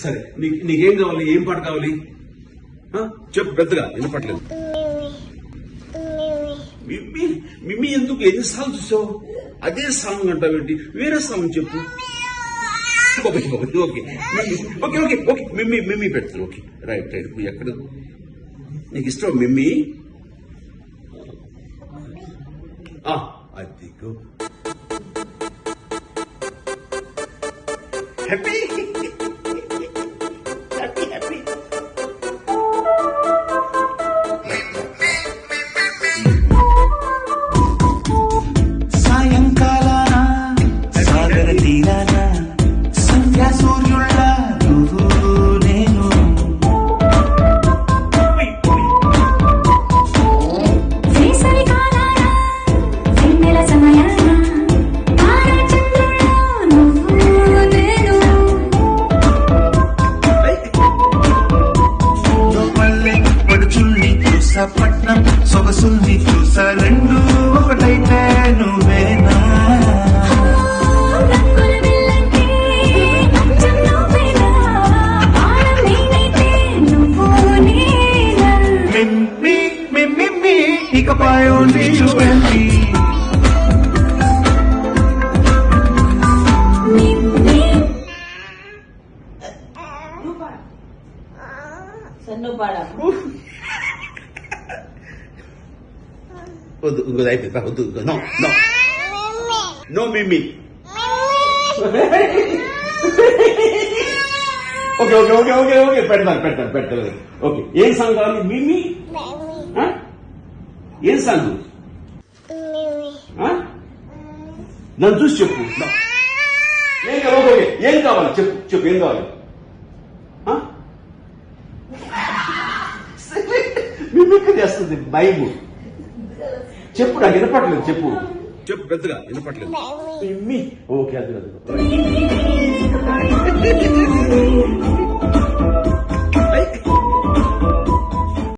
సరే నీకేం కావాలి, ఏం పాట కావాలి చెప్పు, పెద్దగా వినపట్లేదు. మిమ్మీ ఎందుకు ఎన్నిసార్లు చూసావు? అదే సాంగ్ అంటావేంటి, వేరే సాంగ్ చెప్పు. Okay okay okay okay okay okay మిమ్మీ పెడతాను. Okay right right. ఎక్కడ నీకు ఇష్టం మిమ్మీ? అదిగో హ్యాపీ హ్యాపీ హ్యాపీ. సాయంకాలాన సాగర తీరాన సంధ్యా సూర్యుళ్ళ నువ్వు నేను వేసవికాలాన వెన్నెల సమయాన తారాచంద్రుల్లో నువ్వు నేను పల్లె పడుచుల్ని చూసా, పట్నం సొగసుల్ని చూసా, రెండు ఒకటైతే నువ్వేనా? రంగుల వెళ్ళంటే అచ్చం నువ్వేనా, ఆనం నేనైతే నువ్వు నేనా. మిమ్మీ మిమ్మీ ఇకపై ఓన్లీ యు అండ్ మీ. వద్దు ఇంకోది అయిపోయింది, వద్దు. నో నో నో మిమ్మీ. Okay okay okay okay okay పెడతాను. ఓకే ఏం సాంగ్ కావాలి మిమ్మీ? ఏం సాంగ్? నన్ను చూసి చెప్పు. ఏం కావాలి? ఓకే ఏం కావాలి చెప్పు ఏం కావాలి? మిమ్మీకి చేస్తుంది భయము. చెప్పు, నాకు వినపట్లేదు. చెప్పు పెద్దగా వినపట్లేదు. మిమ్మీ ఓకే అది